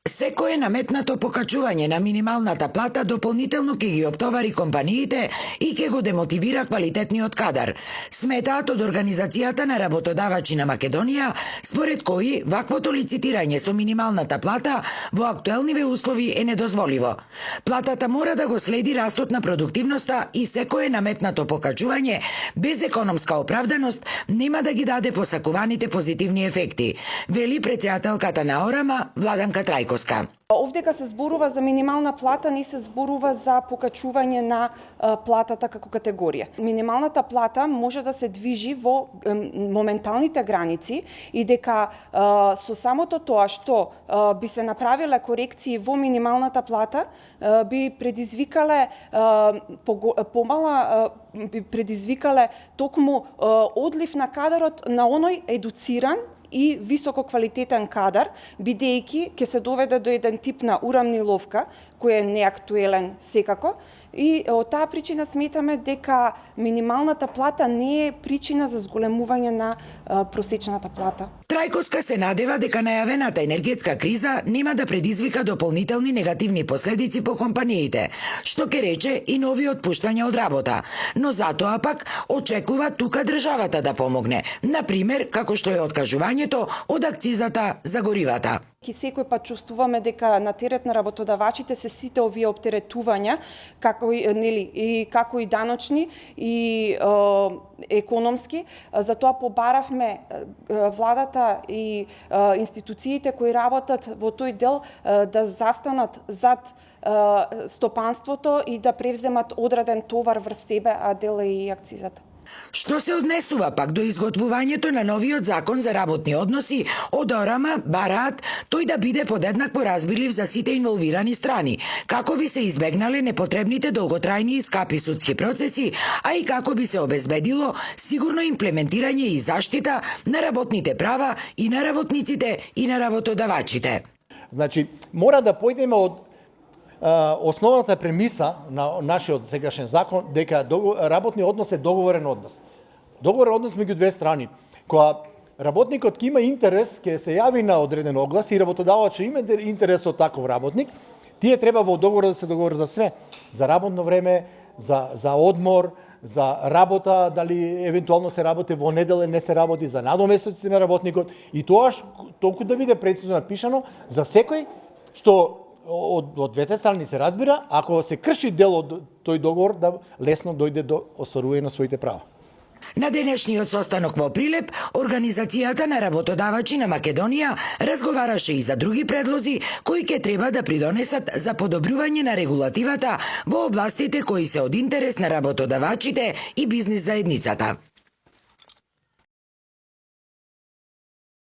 Секое наметнато покачување на минималната плата дополнително ќе ги оптовари компаниите и ќе го демотивира квалитетниот кадар, сметаат од Организацијата на работодавачи на Македонија, според кои ваквото лицитирање со минималната плата во актуелниве услови е недозволиво. Платата мора да го следи растот на продуктивноста и секое наметнато покачување без економска оправданост нема да ги даде посакуваните позитивни ефекти, вели претседателката на ОРАМА Владанка Трајковска. Овдека се зборува за минимална плата, не се зборува за покачување на платата како категорија. Минималната плата може да се движи во моменталните граници и дека со самото тоа што би се направиле корекции во минималната плата би предизвикале би предизвикале токму одлив на кадарот на оној едуциран и висококвалитетен кадар, бидејќи ќе се доведе до еден тип на урамниловка, кој е неактуелен секако, и од таа причина сметаме дека минималната плата не е причина за зголемување на просечната плата. Трајковска се надева дека најавената енергетска криза нема да предизвика дополнителни негативни последици по компаниите, што ќе рече и нови отпуштања од работа, но затоа пак очекува тука државата да помогне, например како што е откажувањето од акцизата за горивата. Секој пат чувствуваме дека на терет на работодавачите се сите овие оптеретувања, како и даночни и економски. Затоа побаравме владата и институциите кои работат во тој дел да застанат зад стопанството и да превземат одреден товар врз себе, а дел е и акцизата. Што се однесува пак до изготвувањето на новиот закон за работни односи, од ОРАМА бараат тој да биде подеднакво разбирлив за сите инволвирани страни, како би се избегнале непотребните долготрајни и скапи судски процеси, а и како би се обезбедило сигурно имплементирање и заштита на работните права и на работниците и на работодавачите. Значи, мора да појдеме од основната премиса на нашиот сегашен закон дека работниот однос е договорен однос. Договорен однос меѓу две страни. Кога работникот ќе има интерес, ќе се јави на одреден оглас и работодавачот има интерес од таков работник, тие треба во договорот да се договорат за све. За работно време, за одмор, за работа, дали евентуално се работи во неделя, не се работи, за надоместоци на работникот и тоа толку да биде прецизно напишано за секој што од двете страни се разбира, ако се крши дел од тој договор, да лесно дојде до остварување на своите права. На денешниот состанок во Прилеп, Организацијата на работодавачи на Македонија разговараше и за други предлози кои ќе треба да придонесат за подобрување на регулативата во областите кои се од интерес на работодавачите и бизнис заедницата.